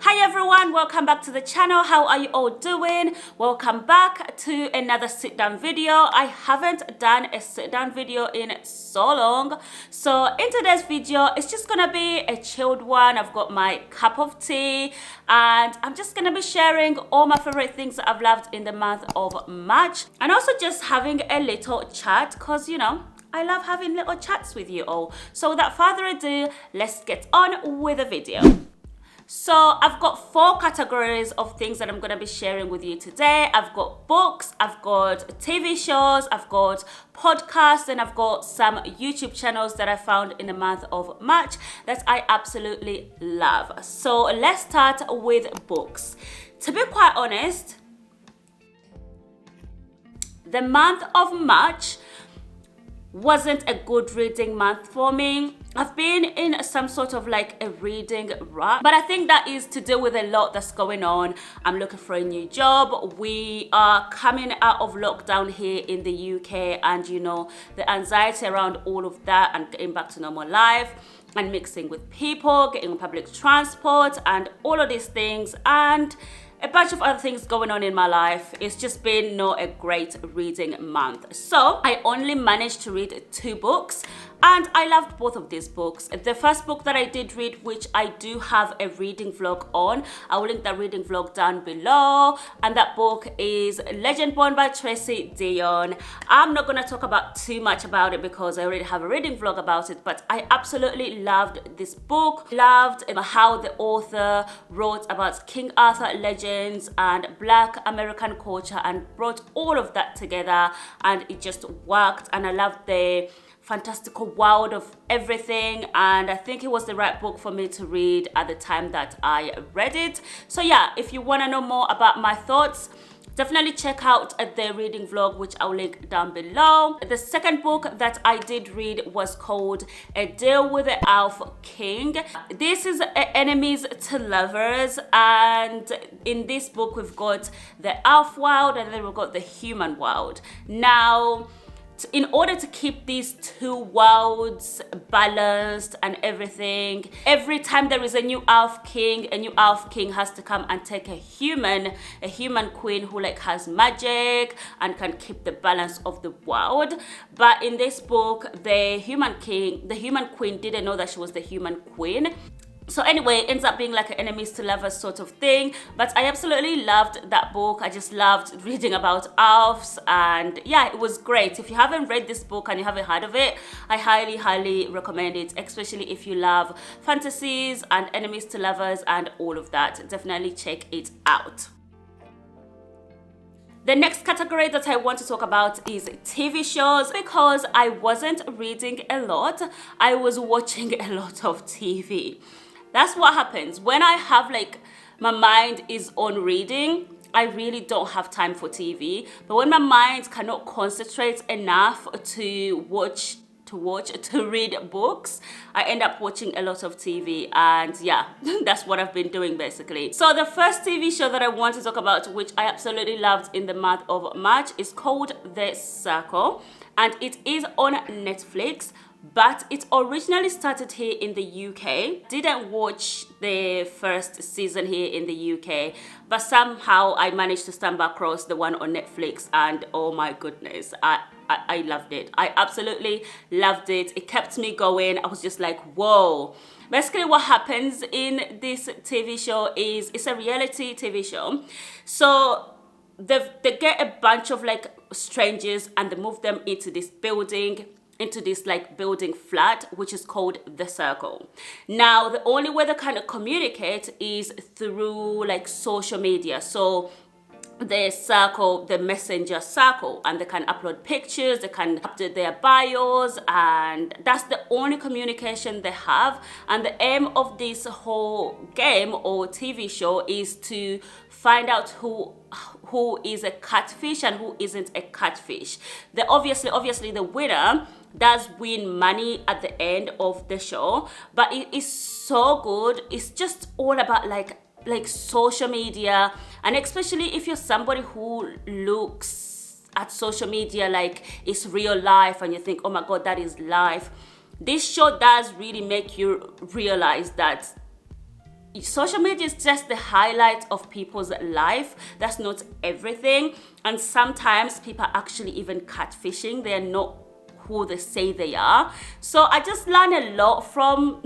Hi everyone, welcome back to the channel. How are you all doing? Welcome back to another sit down video. I haven't done a sit down video in so long, so in today's video it's just gonna be a chilled one. I've got my cup of tea and I'm just gonna be sharing all my favorite things that I've loved in the month of March, and also just having a little chat because I love having little chats with you all. So without further ado, let's get on with the video. So I've got 4 categories of things that I'm going to be sharing with you today. I've got books, I've got TV shows, I've got podcasts, and I've got some YouTube channels that I found in the month of March that I absolutely love. So let's start with books. To be quite honest, the month of March wasn't a good reading month for me. I've been in some sort of like a reading rut, but I think that is to do with a lot that's going on. I'm looking for a new job. We are coming out of lockdown here in the UK, and the anxiety around all of that and getting back to normal life and mixing with people, getting on public transport and all of these things, and a bunch of other things going on in my life. It's just been not a great reading month. So I only managed to read 2 books, and I loved both of these books. The first book that I did read, which I do have a reading vlog on, I will link that reading vlog down below, and that book is Legend Born by Tracy Dion. I'm not gonna talk about too much about it because I already have a reading vlog about it, but I absolutely loved this book. Loved how the author wrote about King Arthur legends and Black American culture and brought all of that together, and it just worked. And I loved the fantastical world of everything, and I think it was the right book for me to read at the time that I read it. So yeah, if you want to know more about my thoughts, definitely check out the reading vlog, which I'll link down below. The second book that I did read was called A Deal with the Elf King. This is enemies to lovers, and in this book we've got the elf world and then we've got the human world. Now, in order to keep these 2 worlds balanced and everything, every time there is a new elf king has to come and take a human queen who has magic and can keep the balance of the world. But in this book, the human queen didn't know that she was the human queen. So anyway, it ends up being like an enemies to lovers sort of thing. But I absolutely loved that book. I just loved reading about elves, and yeah, it was great. If you haven't read this book and you haven't heard of it, I highly recommend it, especially if you love fantasies and enemies to lovers and all of that. Definitely check it out. The next category that I want to talk about is TV shows. Because I wasn't reading a lot, I was watching a lot of TV. That's what happens when I have my mind is on reading. I really don't have time for TV. But when my mind cannot concentrate enough to read books, I end up watching a lot of TV, and yeah, that's what I've been doing basically. So the first TV show that I want to talk about, which I absolutely loved in the month of March, is called The Circle, and it is on Netflix. But it originally started here in the UK. Didn't watch the first season here in the UK, but somehow I managed to stumble across the one on Netflix, and oh my goodness, I loved it. I absolutely loved it. It kept me going. I was just like, whoa. Basically what happens in this TV show is it's a reality TV show. So they get a bunch of strangers and they move them into this building flat, which is called The Circle. Now, the only way they kind of communicate is through social media. So the circle, the messenger circle, and they can upload pictures, they can update their bios, and that's the only communication they have. And the aim of this whole game or TV show is to find out who is a catfish and who isn't a catfish. Obviously the winner does win money at the end of the show, but it is so good. It's just all about social media, and especially if you're somebody who looks at social media like it's real life and you think, oh my god, that is life. This show does really make you realize that social media is just the highlight of people's life. That's not everything. And sometimes people are actually even catfishing. They're not who they say they are. So I just learn a lot from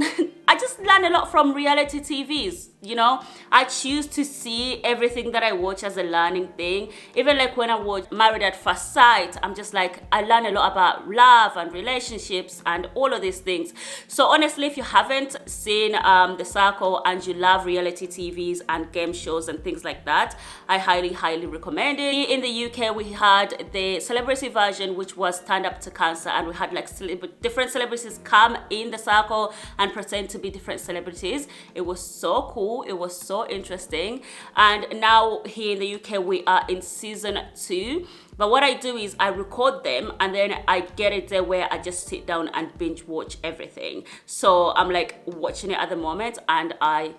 reality TVs. I choose to see everything that I watch as a learning thing. Even like when I watch Married at First Sight, I'm just like, I learn a lot about love and relationships and all of these things. So honestly, if you haven't seen The Circle and you love reality TVs and game shows and things like that, I highly recommend it. In the UK, we had the celebrity version, which was Stand Up to Cancer, and we had like different celebrities come in The Circle and pretend to be different celebrities. It was so cool. It was so interesting. And now here in the UK, we are in season 2. But what I do is I record them and then I get it there where I just sit down and binge watch everything. So I'm like watching it at the moment, and I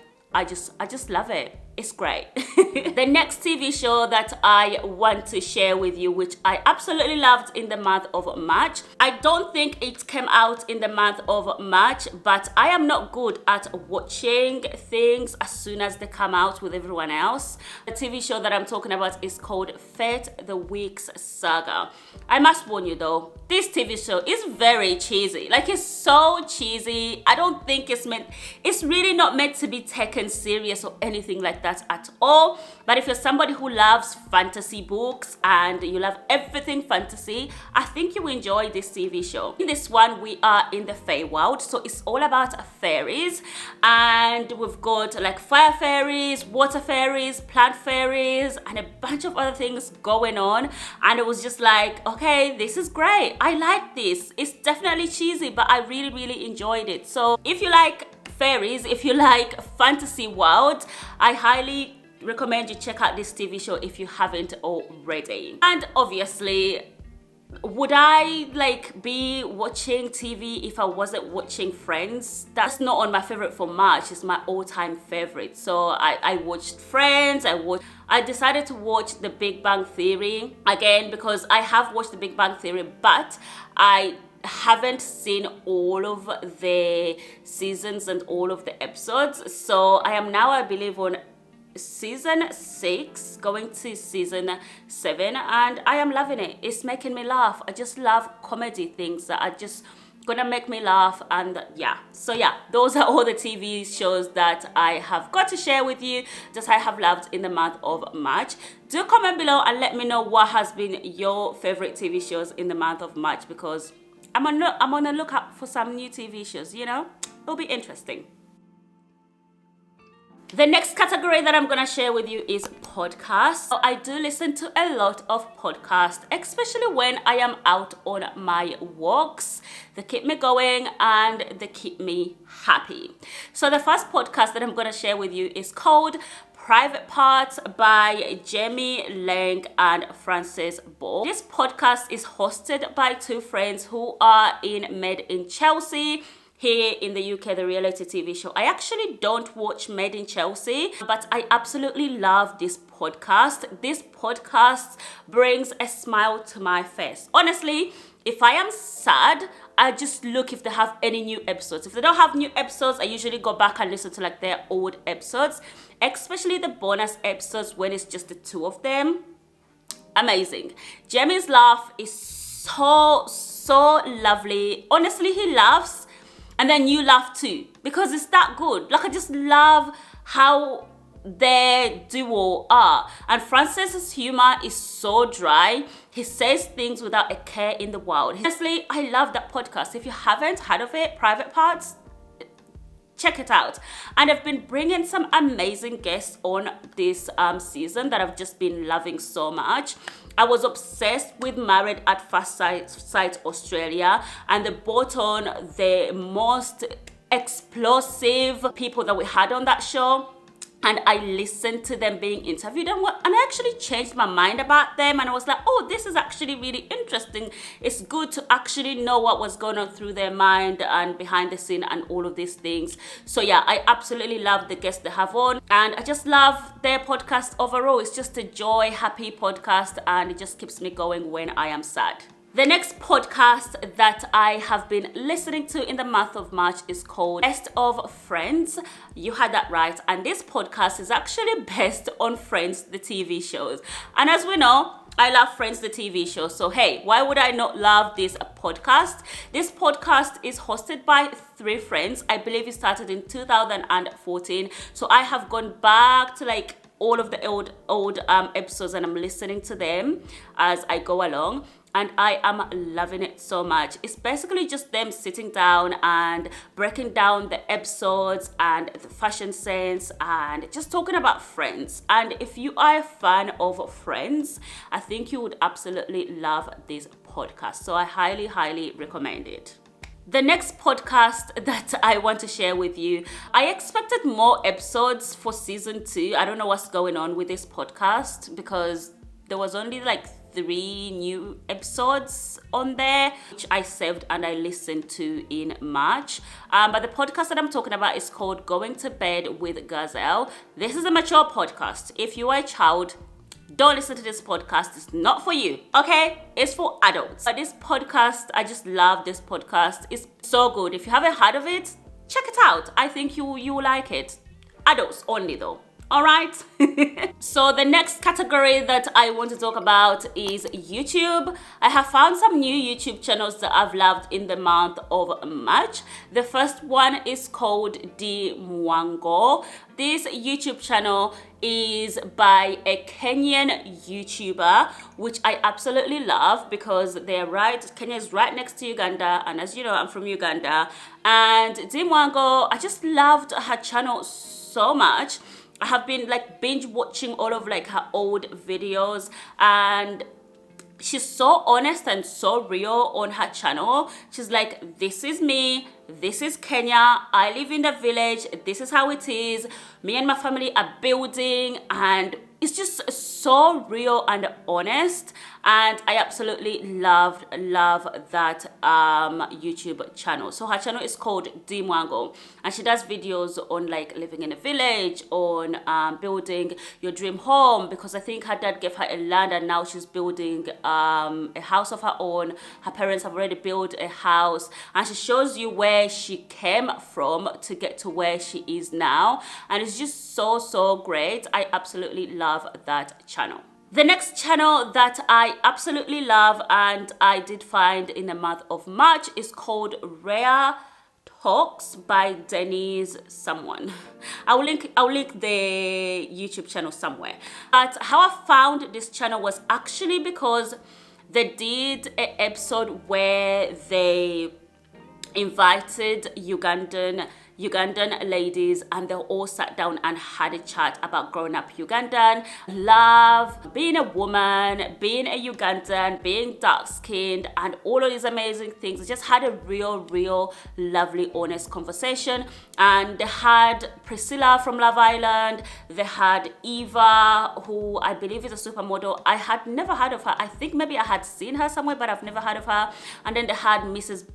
just love it. It's great. The next TV show that I want to share with you, which I absolutely loved in the month of March. I don't think it came out in the month of March, but I am not good at watching things as soon as they come out with everyone else. The TV show that I'm talking about is called Fate the Weeks Saga. I must warn you though, this TV show is very cheesy. Like, it's so cheesy. I don't think it's really not meant to be taken serious or anything like that at all. But if you're somebody who loves fantasy books and you love everything fantasy, I think you will enjoy this TV show. In this one, we are in the Fae world, so it's all about fairies, and we've got like fire fairies, water fairies, plant fairies, and a bunch of other things going on. And it was just like, okay, this is great. I like this. It's definitely cheesy, but I really enjoyed it. So if you like fairies, if you like fantasy world, I highly recommend you check out this TV show if you haven't already. And obviously, would I like be watching TV if I wasn't watching Friends? That's not on my favorite for March. It's my all-time favorite. So I watched Friends. I decided to watch The Big Bang Theory again because I have watched The Big Bang Theory, but I haven't seen all of the seasons and all of the episodes. So I am now, I believe, on season 6 going to season 7, and I am loving it. It's making me laugh. I just love comedy things that are just gonna make me laugh. And so those are all the TV shows that I have got to share with you that I have loved in the month of March. Do comment below and let me know what has been your favorite TV shows in the month of March, because I'm on the lookout for some new TV shows. It'll be interesting. The next category that I'm going to share with you is podcasts. So I do listen to a lot of podcasts, especially when I am out on my walks. They keep me going and they keep me happy. So the first podcast that I'm going to share with you is called Private Parts by Jamie Lang and Frances Ball. This podcast is hosted by two friends who are in Made in Chelsea. Here in the UK, the reality TV show. I actually don't watch Made in Chelsea, but I absolutely love this podcast. This podcast brings a smile to my face. Honestly, if I am sad, I just look if they have any new episodes. If they don't have new episodes, I usually go back and listen to like their old episodes, especially the bonus episodes when it's just the two of them. Amazing. Jamie's laugh is so lovely. Honestly, he laughs and then you laugh too, because it's that good. Like, I just love how their duo are. And Frances's humor is so dry. He says things without a care in the world. Honestly, I love that podcast. If you haven't heard of it, Private Parts, check it out. And I've been bringing some amazing guests on this season that I've just been loving so much. I was obsessed with Married at First Sight Australia, and they brought on the most explosive people that we had on that show. And I listened to them being interviewed, and I actually changed my mind about them. And I was like, oh, this is actually really interesting. It's good to actually know what was going on through their mind and behind the scene and all of these things. So I absolutely love the guests they have on. And I just love their podcast overall. It's just a joy, happy podcast, and it just keeps me going when I am sad. The next podcast that I have been listening to in the month of March is called Best of Friends. You had that right. And this podcast is actually based on Friends, the TV shows. And as we know, I love Friends, the TV show. So hey, why would I not love this podcast? This podcast is hosted by three friends. I believe it started in 2014. So I have gone back to like all of the old episodes, and I'm listening to them as I go along. And I am loving it so much. It's basically just them sitting down and breaking down the episodes and the fashion sense and just talking about Friends. And if you are a fan of Friends, I think you would absolutely love this podcast. So I highly, highly recommend it. The next podcast that I want to share with you, I expected more episodes for season 2. I don't know what's going on with this podcast because there was only like 3 new episodes on there, which I saved and I listened to in March. But the podcast that I'm talking about is called Going to Bed with Gazelle. This is a mature podcast. If you are a child, don't listen to this podcast. It's not for you, okay? It's for adults. But this podcast, I just love this podcast. It's so good. If you haven't heard of it, check it out. I think you will like it. Adults only though. All right. So the next category that I want to talk about is YouTube. I have found some new YouTube channels that I've loved in the month of March. The first one is called Di Mwango. This YouTube channel is by a Kenyan YouTuber, which I absolutely love because Kenya is right next to Uganda, and as you know, I'm from Uganda. And Di Mwango, I just loved her channel so much. I have been like binge watching all of like her old videos, and she's so honest and so real on her channel. She's like, this is me, this is Kenya, I live in the village, this is how it is, me and my family are building, and it's just so real and honest. And I absolutely love that YouTube channel. So her channel is called Di Mwango, and she does videos on like living in a village, on building your dream home, because I think her dad gave her a land and now she's building a house of her own. Her parents have already built a house, and she shows you where she came from to get to where she is now, and it's just so great. I absolutely love that channel. The next channel that I absolutely love and I did find in the month of March is called Rare Talks by Denise someone. I'll link the YouTube channel somewhere. But how I found this channel was actually because they did an episode where they invited Ugandan ladies, and they all sat down and had a chat about growing up Ugandan, love, being a woman, being a Ugandan, being dark-skinned, and all of these amazing things. They just had a real, lovely, honest conversation. And they had Priscilla from Love Island. They had Eva, who I believe is a supermodel. I had never heard of her. I think maybe I had seen her somewhere, but I've never heard of her. And then they had Mrs.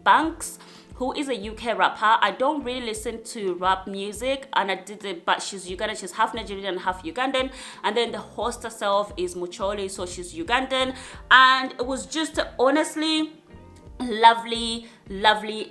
Banks, who is a UK rapper. I don't really listen to rap music, and I did it, but she's Ugandan. She's half Nigerian and half Ugandan. And then the host herself is Mucholi, so she's Ugandan. And it was just honestly lovely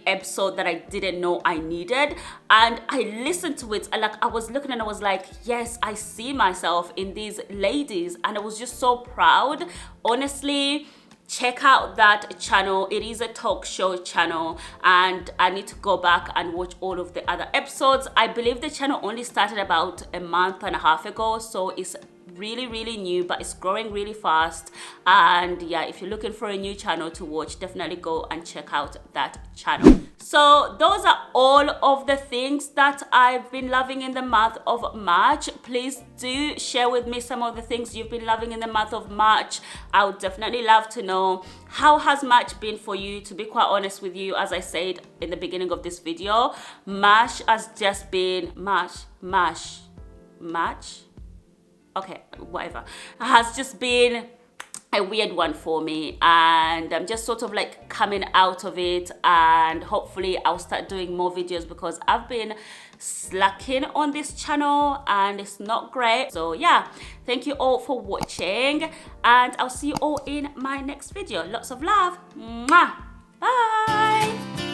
episode that I didn't know I needed. And I listened to it, and like I was looking and I was like, yes, I see myself in these ladies, and I was just so proud. Honestly, check out that channel. It is a talk show channel, and I need to go back and watch all of the other episodes. I believe the channel only started about a month and a half ago, so it's really new, but it's growing really fast. And yeah, if you're looking for a new channel to watch, definitely go and check out that channel. So those are all of the things that I've been loving in the month of March. Please do share with me some of the things you've been loving in the month of March. I would definitely love to know, how has March been for you? To be quite honest with you, as I said in the beginning of this video, March has just been March. Okay, whatever. Has just been a weird one for me, and I'm just sort of like coming out of it, and hopefully I'll start doing more videos because I've been slacking on this channel and it's not great. So yeah, thank you all for watching, and I'll see you all in my next video. Lots of love. Mwah. Bye.